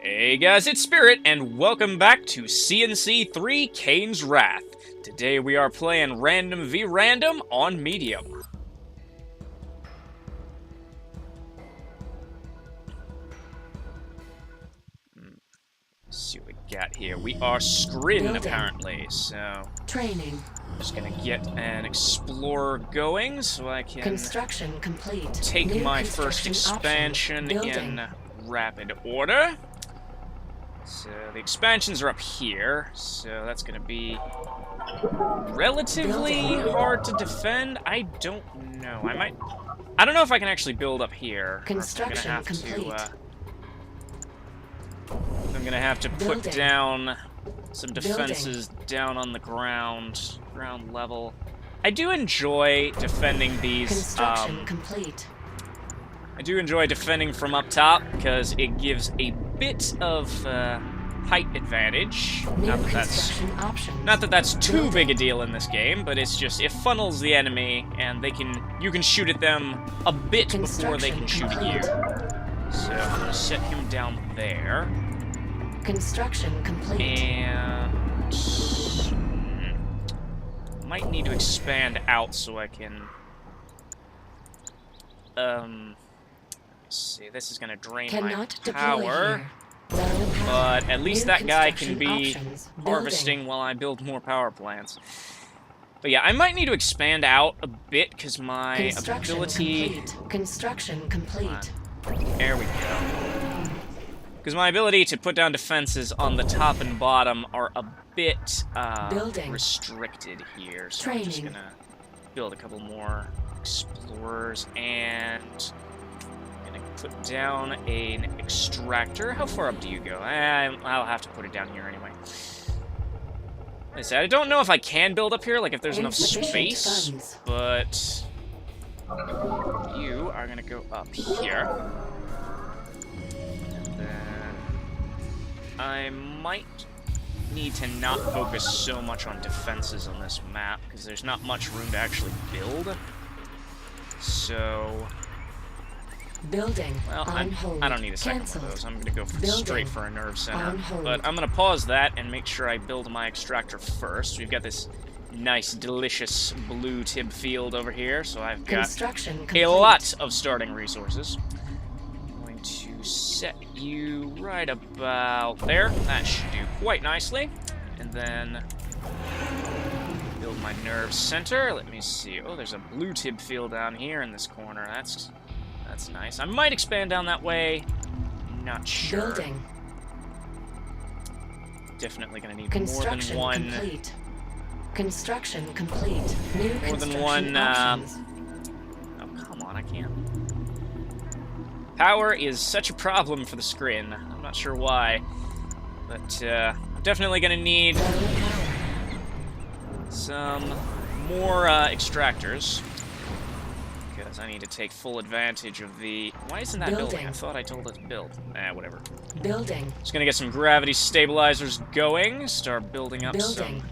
Hey guys, it's Spirit, and welcome back to CNC 3 Kane's Wrath. Today we are playing Random v Random on Medium. Let's see what we got here. We are Scrin, apparently, so... Training. Just gonna get an explorer going so I can... Construction complete. Take my first expansion in rapid order. So the expansions are up here, so that's gonna be relatively hard to defend. I don't know. I don't know if I can actually build up here. Construction complete. I'm gonna have to put down some defenses down on the ground level. I do enjoy defending these. Construction complete. I do enjoy defending from up top because it gives a bit of height advantage. Not that that's too big a deal in this game, but it's just it funnels the enemy and you can shoot at them a bit before they can shoot at you. So I'm gonna set him down there. Construction complete. And might need to expand out so I can let's see, this is gonna drain my power. But at least that guy can be harvesting while I build more power plants. But yeah, I might need to expand out a bit because my ability... Construction complete. There we go. Because my ability to put down defenses on the top and bottom are a bit restricted here. So I'm just gonna build a couple more explorers and put down an extractor. How far up do you go? I'll have to put it down here anyway. Like I said, I don't know if I can build up here, like if there's enough space, but you are gonna go up here. And then I might need to not focus so much on defenses on this map, because there's not much room to actually build. So... Building. Well, I don't need a second one of those. I'm going to go straight for a nerve center. But I'm going to pause that and make sure I build my extractor first. We've got this nice, delicious blue tib field over here, so I've got a lot of starting resources. I'm going to set you right about there. That should do quite nicely. And then build my nerve center. Let me see. Oh, there's a blue tib field down here in this corner. That's nice. I might expand down that way. Not sure. Building. Definitely gonna need more than one. Complete. Construction complete. New more than one. Oh come on, I can't. Power is such a problem for the Scrin. I'm not sure why, but I'm definitely gonna need some more extractors. I need to take full advantage of the... Why isn't that building? I thought I told it to build. Whatever. Building. Just gonna get some gravity stabilizers going. Start building up some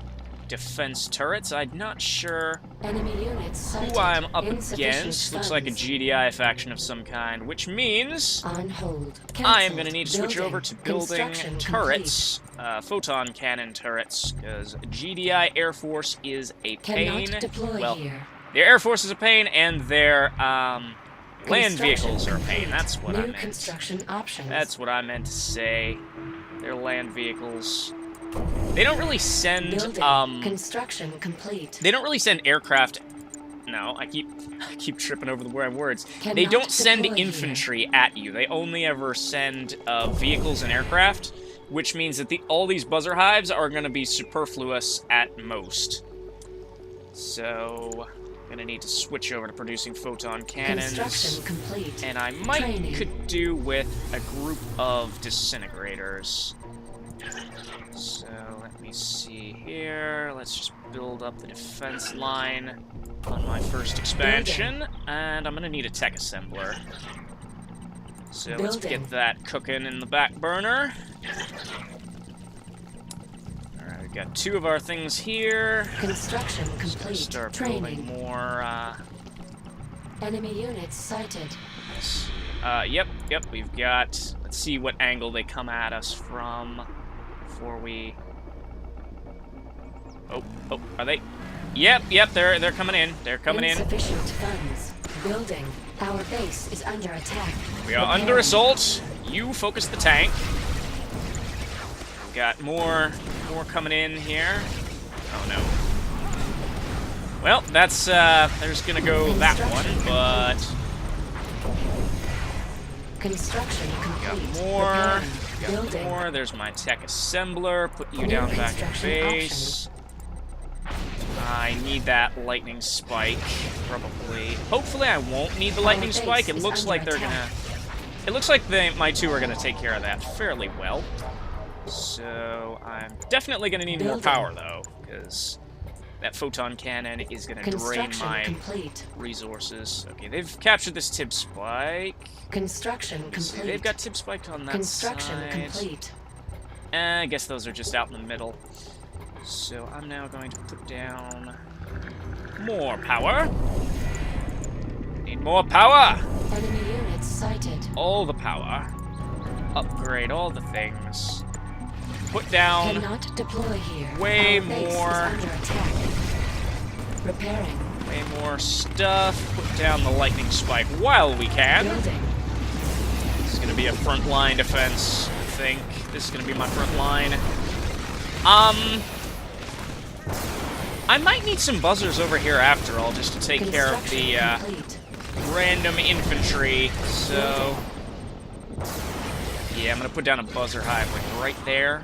defense turrets. I'm not sure who I'm up against. Looks like a GDI faction of some kind, which means I am gonna need to switch over to building turrets, photon cannon turrets, because GDI Air Force is a pain. Well, their Air Force is a pain, and their land vehicles are a pain. That's what I meant. That's what I meant to say. Their land vehicles. They don't really send construction complete. They don't really send aircraft. No, I keep tripping over the words. They don't send infantry at you. They only ever send vehicles and aircraft, which means that all these buzzer hives are going to be superfluous at most. So gonna need to switch over to producing photon cannons. And I could do with a group of disintegrators. So let me see here. Let's just build up the defense line on my first expansion. And I'm gonna need a tech assembler. So let's get that cooking in the back burner. We've got two of our things here. Construction complete. Start building more. Enemy units sighted. Yep. yep, we've got... Let's see what angle they come at us from before we... Oh, are they? Yep, they're coming in. They're coming in. Insufficient funds. Building. Our base is under attack. We are under assault. You focus the tank. We've got more coming in here. Oh no. Well, that's there's gonna go that one, but construction complete. got more. Building. More. There's my tech assembler. Put you down back at base. I need that lightning spike, probably. Hopefully I won't need the lightning spike. It looks like they're gonna... It looks like my two are gonna take care of that fairly well. So I'm definitely gonna need more power, though, because that photon cannon is gonna drain my resources. Okay, they've captured this tib spike. Construction complete. They've got tib spiked on that Construction side. complete. I guess those are just out in the middle. So I'm now going to put down more power. Need more power. Enemy units sighted. All the power. Upgrade all the things. Put down Cannot deploy here. way Our base more. Is under attack. Repairing. Way more stuff. Put down the lightning spike while we can. Building. This is going to be a front line defense, I think. This is going to be my front line. I might need some buzzers over here after all, just to take care of the random infantry. So, yeah, I'm gonna put down a buzzer hive like right there,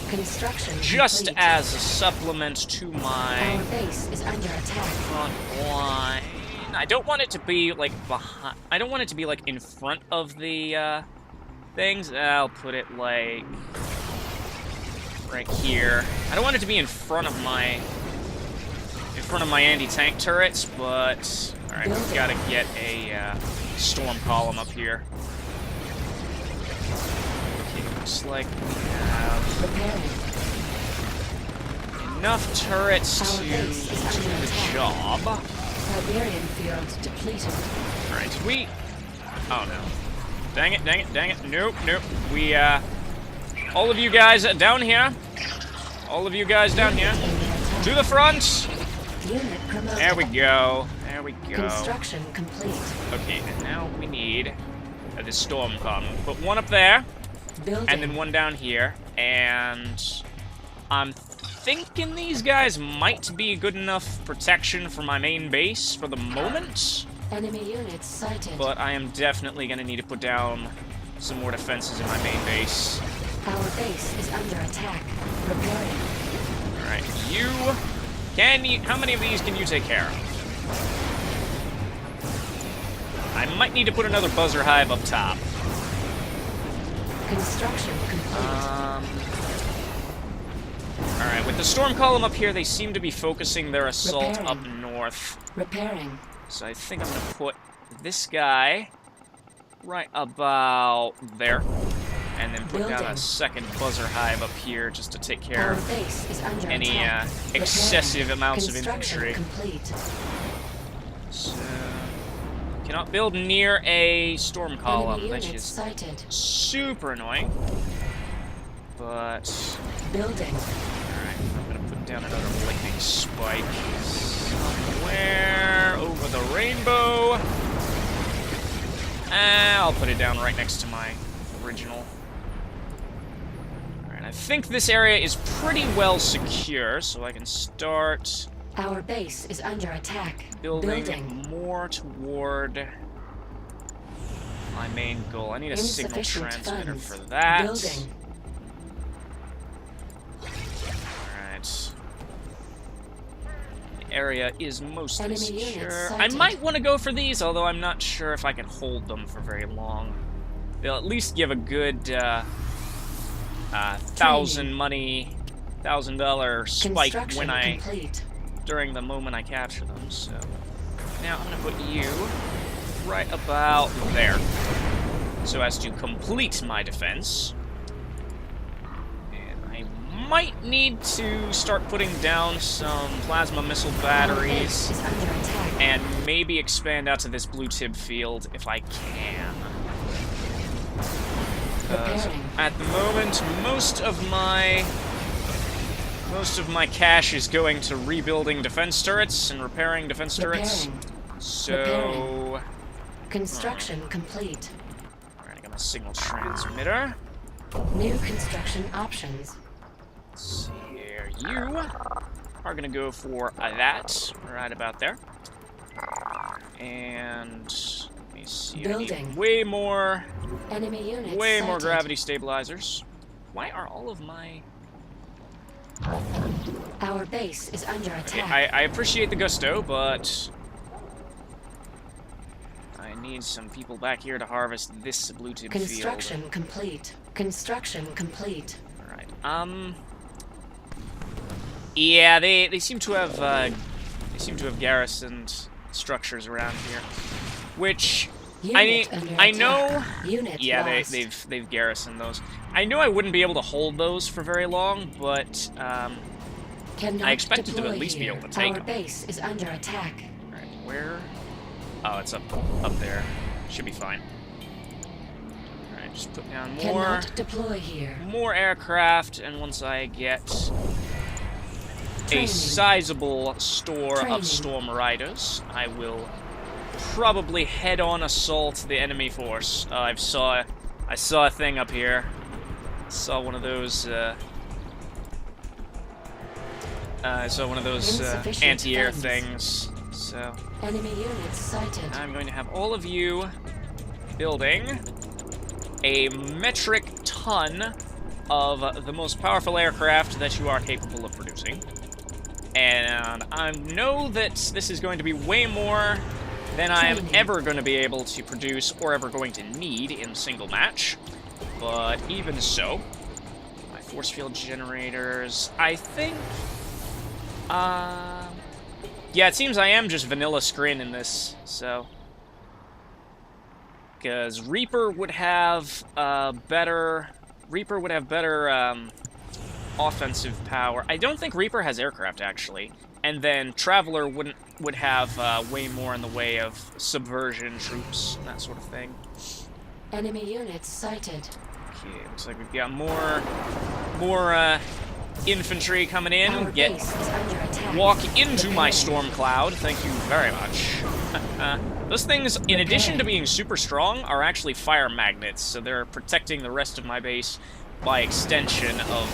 Construction just complete. as a supplement to my Our base is under attack. front line. I don't want it to be like behind. I don't want it to be like in front of the things. I'll put it like right here. I don't want it to be in front of my anti-tank turrets, but all right, we've got to get a storm column up here. Okay, looks like we have enough turrets to do the job. Siberian field depleted. All right, we. Oh no! Dang it! Nope. We all of you guys down here. All of you guys down here. To the front! Unit promoted. There we go. There we go. Construction complete. Okay, and now we need this storm column. Put one up there, Building. and then one down here. And I'm thinking these guys might be good enough protection for my main base for the moment. Enemy units sighted. But I am definitely going to need to put down some more defenses in my main base. Our base is under attack. Repairing. Alright, how many of these can you take care of? I might need to put another buzzer hive up top. Construction complete. Alright, with the storm column up here, they seem to be focusing their assault Repairing. up north. Repairing. So I think I'm going to put this guy right about there. And then put down Building. a second buzzer hive up here just to take care Our of base is under any attack. excessive Repairing. amounts of Construction infantry. complete. So, cannot build near a storm column, Enemy which units is sighted. super annoying. But, Building. alright, I'm gonna put down another lightning spike somewhere over the rainbow. I'll put it down right next to my original. Alright, I think this area is pretty well secure, so I can start Our base is under attack. building more toward my main goal. I need a signal Insufficient transmitter funds. for that. Building. Alright. The area is mostly Enemy units secure. I sighted. might want to go for these, although I'm not sure if I can hold them for very long. They'll at least give a good $1,000 spike Construction when complete. during the moment I capture them. So now I'm gonna put you right about there, so as to complete my defense. And I might need to start putting down some plasma missile Our base batteries is under attack. and maybe expand out to this blue tib field if I can. Preparing. At the moment, most of my cash is going to rebuilding defense turrets and repairing defense turrets. So... Construction complete. Alright, I got my signal transmitter. New construction options. Let's see here. You are gonna go for that, right about there. And let me see. Building. I need way more Enemy units more sighted. gravity stabilizers. Why are all of my... Our base is under Okay, attack. I appreciate the gusto, but I need some people back here to harvest this blue tip field. Construction complete. Construction complete. Alright, yeah, they seem to have garrisoned structures around here, which Unit under I attack. know. Unit Yeah, lost. they've garrisoned those. I know I wouldn't be able to hold those for very long, but Cannot I expected to deploy at least be here. able to take Our them. base is under attack. Alright, where? Oh, it's up there. Should be fine. Alright, just put down more Cannot deploy here. aircraft, and once I get a Training. sizable store Training. of storm riders, I will probably head-on assault the enemy force. I saw a thing up here. Saw one of those. I saw one of those Insufficient anti-air funds. things. So Enemy units sighted. I'm going to have all of you building a metric ton of the most powerful aircraft that you are capable of producing. And I know that this is going to be way more than I am Training. ever going to be able to produce or ever going to need in a single match. But even so, my force field generators, I think... yeah, it seems I am just vanilla Scrin in this, so... Because Reaper would have better offensive power. I don't think Reaper has aircraft, actually. And then Traveler would have way more in the way of subversion troops, that sort of thing. Enemy units sighted. Okay, looks like we've got more infantry coming in. Our base is under attack. Walk into my Preparing. storm cloud. Thank you very much. Those things, in addition to being super strong, are actually fire magnets, so they're protecting the rest of my base by extension of...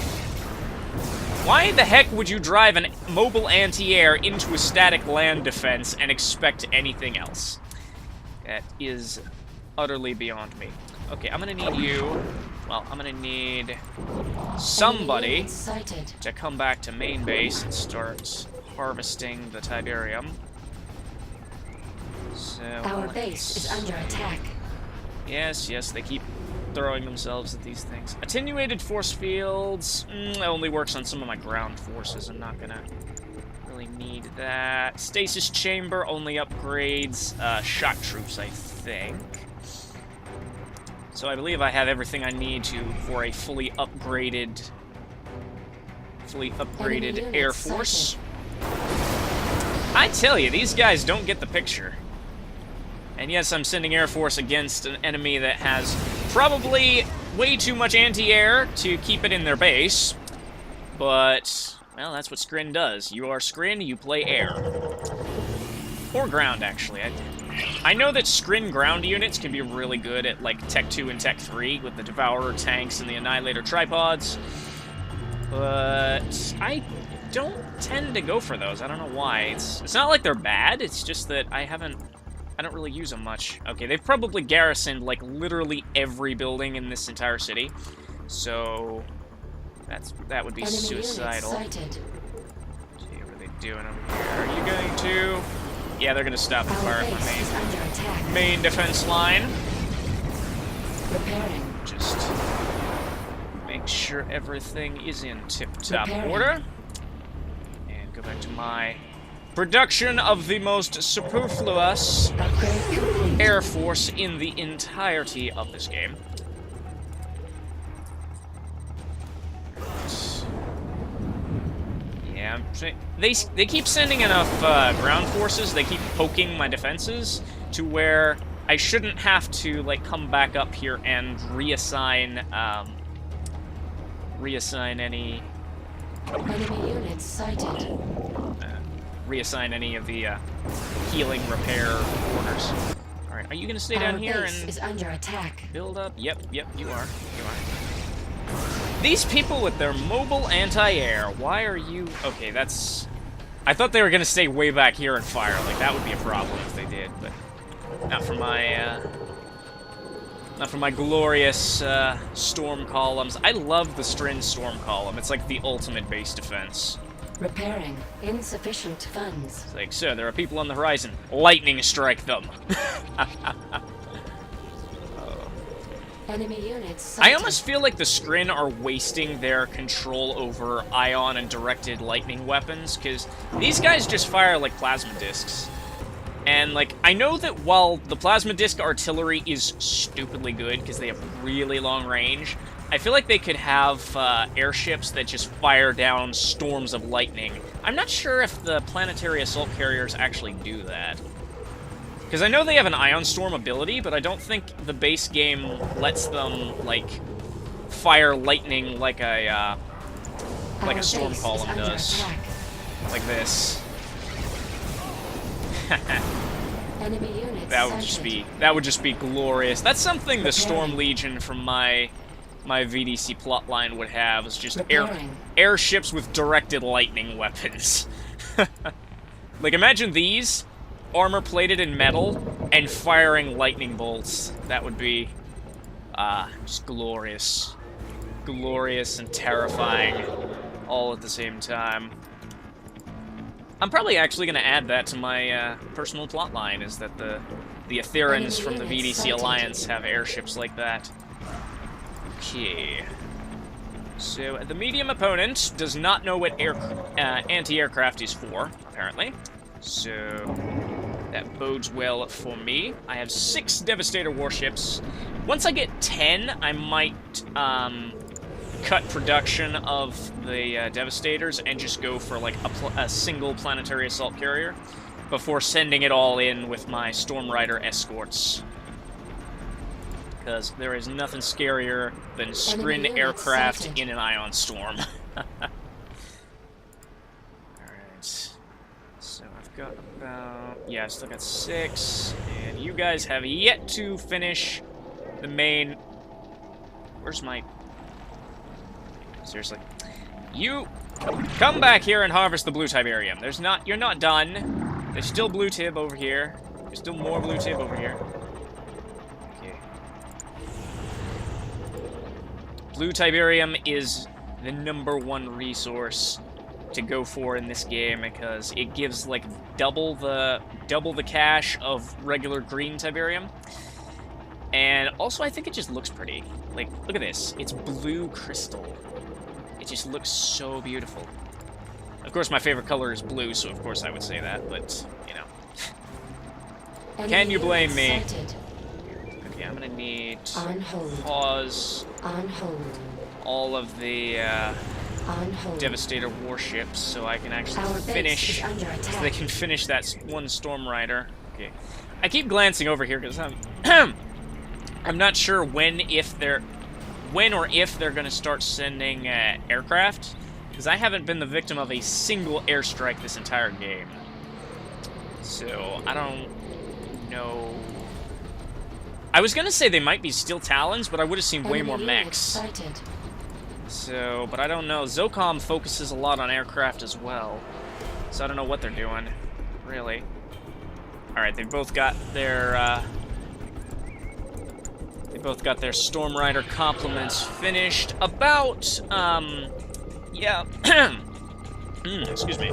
Why the heck would you drive a mobile anti-air into a static land defense and expect anything else? That is utterly beyond me. Okay, I'm gonna need you... Well, I'm gonna need somebody Enemy units sighted. to come back to main base and start harvesting the Tiberium. So, Our base is under attack. Yes, they keep throwing themselves at these things. Attenuated force fields only works on some of my ground forces. I'm not gonna really need that. Stasis chamber only upgrades shock troops, I think. So I believe I have everything I need for a fully upgraded Enemy Air units Force. I tell you, these guys don't get the picture. And yes, I'm sending Air Force against an enemy that has probably way too much anti-air to keep it in their base. But, well, that's what Scrin does. You are Scrin, you play air. Or ground, actually. I know that Scrin ground units can be really good at, like, Tech 2 and Tech 3 with the Devourer tanks and the Annihilator tripods. But I don't tend to go for those. I don't know why. It's not like they're bad, it's just that I don't really use them much. Okay, they've probably garrisoned, like, literally every building in this entire city. So, that would be Enemy suicidal. units sighted. See, what are they doing over here? Are you going to... Yeah, they're going to stop the fire Our at base is my under attack. main defense line. Repairing. Just make sure everything is in tip-top Repairing. order. And go back to my production of the most superfluous Upgrade complete. Air Force in the entirety of this game. Yeah, they keep sending enough ground forces, they keep poking my defenses to where I shouldn't have to, like, come back up here and reassign any... Enemy units sighted. Reassign any of the healing repair orders. Alright, are you gonna stay down here and... is under attack. Build up? Yep, you are. You are. These people with their mobile anti-air, why are you... Okay, that's... I thought they were gonna stay way back here and fire. Like, that would be a problem if they did, but... Not for my glorious storm columns. I love the Scrin storm column. It's like the ultimate base defense. Repairing. Insufficient funds. It's like, so there are people on the horizon. Lightning strike them. Enemy units sighted. I almost feel like the Scrin are wasting their control over ion and directed lightning weapons, because these guys just fire like plasma discs. And, like, I know that while the plasma disc artillery is stupidly good, because they have really long range, I feel like they could have airships that just fire down storms of lightning. I'm not sure if the planetary assault carriers actually do that. Because I know they have an ion storm ability, but I don't think the base game lets them, like, fire lightning like a storm column does. Like this. Enemy units that would just be glorious. That's something the Storm Legion from my VDC plotline would have, is just airships with directed lightning weapons. Like, imagine these armor plated in metal and firing lightning bolts. That would be just glorious. Glorious and terrifying all at the same time. I'm probably actually going to add that to my personal plotline, is that the Aetherans from the VDC Alliance have airships like that. Okay. So, the medium opponent does not know what anti-aircraft is for, apparently. So, that bodes well for me. I have 6 Devastator warships. Once I get 10, I might cut production of the Devastators and just go for, like, a single planetary assault carrier before sending it all in with my Storm Rider escorts. Because there is nothing scarier than Scrin aircraft in an ion storm. Alright. So I've got about... Yeah, I still got 6. And you guys have yet to finish the main... Where's my... Seriously. You come back here and harvest the blue Tiberium. You're not done. There's still blue Tib over here. There's still more blue Tib over here. Okay. Blue Tiberium is the #1 resource to go for in this game, because it gives like double the cash of regular green Tiberium. And also I think it just looks pretty. Like, look at this. It's blue crystal. It just looks so beautiful. Of course, my favorite color is blue, so of course I would say that, but, you know. Can you blame me? Okay, I'm gonna need to pause all of the Devastator warships so I can actually finish, so they can finish that one Storm Rider. Okay. I keep glancing over here because I'm not sure when or if they're going to start sending aircraft, because I haven't been the victim of a single airstrike this entire game. So, I don't know. I was going to say they might be Steel Talons, but I would have seen way more mechs. So, but I don't know. Zocom focuses a lot on aircraft as well, so I don't know what they're doing, really. Alright, they both got their, Storm Rider complements finished. About, yeah, excuse me.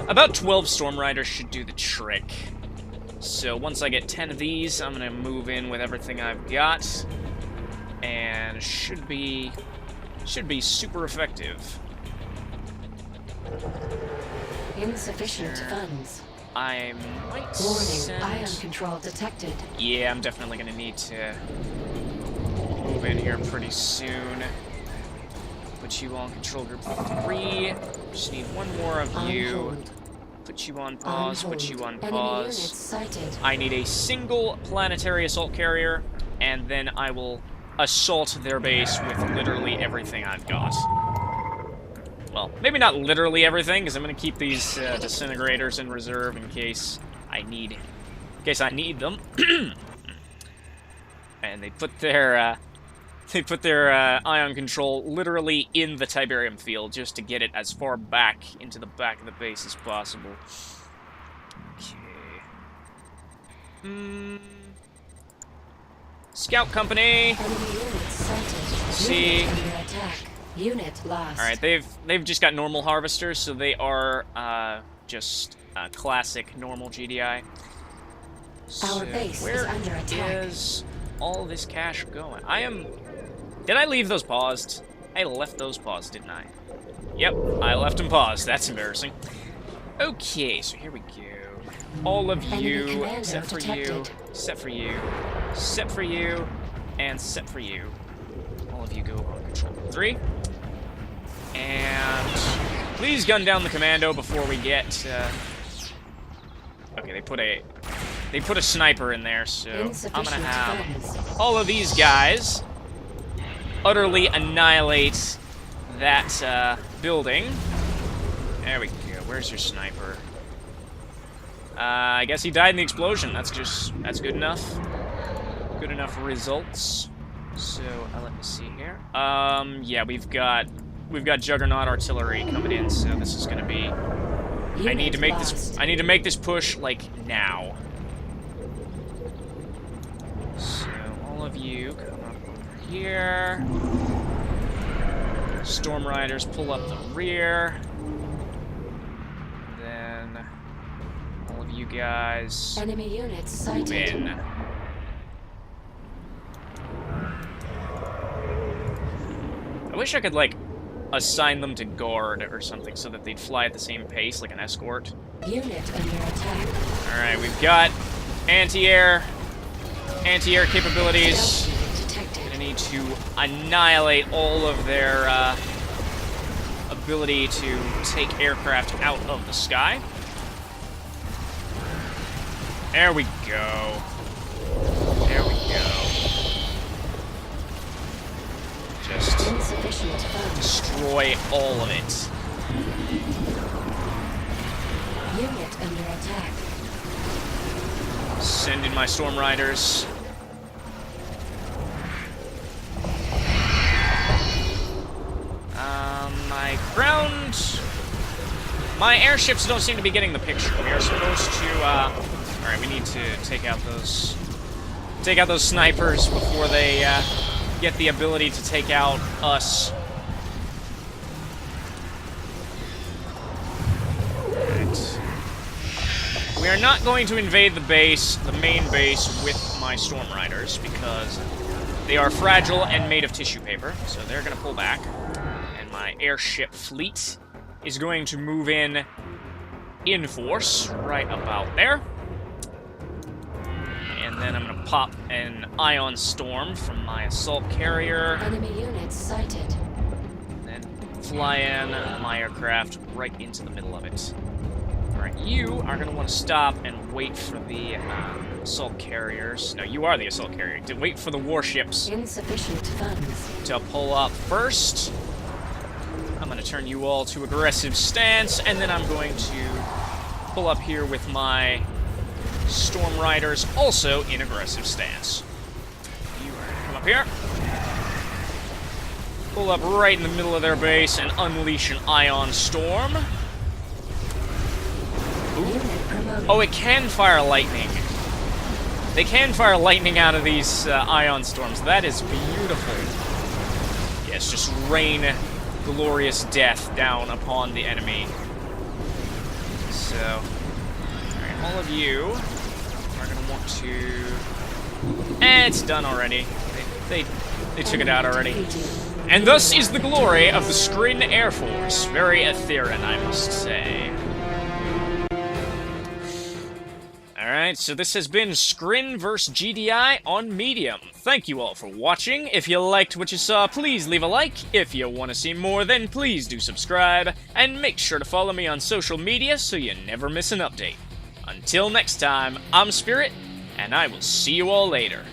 About 12 Storm Riders should do the trick. So once I get 10 of these, I'm gonna move in with everything I've got, and should be super effective. Insufficient funds. I might send... Warning, ion control detected. Yeah, I'm definitely gonna need to move in here pretty soon. Put you on control group 3. Just need one more of you. Put you on pause, put you on Enemy pause. units sighted. I need a single planetary assault carrier, and then I will assault their base with literally everything I've got. Well, maybe not literally everything, because I'm going to keep these disintegrators in reserve in case I need them. And they put their ion control literally in the Tiberium field just to get it as far back into the back of the base as possible. Okay. Scout company. Enemy units sighted. See. Unit under attack. Unit lost. All right, they've just got normal harvesters, so they are just classic normal GDI. Our base is under attack. Where is all this cash going? Did I leave those paused? I left those paused, didn't I? Yep, I left them paused. That's embarrassing. Okay, so here we go. All of you, except for you, except for you, except for you, and except for you. All of you go on control 3. And please gun down the commando before we get. Okay, they put a sniper in there, so I'm gonna have all of these guys utterly annihilate that building. There we go. Where's your sniper? I guess he died in the explosion. That's good enough. Good enough results. So let me see here. Yeah, we've got Juggernaut artillery coming in, so this is gonna be. I need to make this push like now. So all of you come up over here. Storm Riders pull up the rear. Then all of you guys enemy units move sighted. in. I wish I could like assign them to guard or something so that they'd fly at the same pace like an escort. Unit under attack. Alright, we've got anti-air capabilities. Gonna need to annihilate all of their ability to take aircraft out of the sky. There we go. There we go. Just Insufficient funds. destroy all of it. Unit under attack. Send in my Storm Riders. My airships don't seem to be getting the picture. We are supposed to, alright, we need to take out those snipers before they, get the ability to take out us. Right. We are not going to invade the main base, with my Storm Riders, because they are fragile and made of tissue paper, so they're going to pull back. And my airship fleet is going to move in force, right about there. And then I'm going to pop an ion storm from my assault carrier. Enemy units sighted. And then fly in my aircraft right into the middle of it. Alright, you are going to want to stop and wait for the assault carriers. No, you are the assault carrier. To wait for the warships Insufficient funds. to pull up first. I'm going to turn you all to aggressive stance, and then I'm going to pull up here with my Storm Riders also in aggressive stance. You are going to come up here. Pull up right in the middle of their base and unleash an ion storm. Ooh. Oh, it can fire lightning. They can fire lightning out of these ion storms. That is beautiful. Yes, just rain glorious death down upon the enemy. So, alright, all of you are going to want to... it's done already. They took it out already. And thus is the glory of the Scrin Air Force. Very Etherean, I must say. Alright. Alright, so this has been Scrin vs. GDI on Medium. Thank you all for watching. If you liked what you saw, please leave a like. If you want to see more, then please do subscribe. And make sure to follow me on social media so you never miss an update. Until next time, I'm Spirit, and I will see you all later.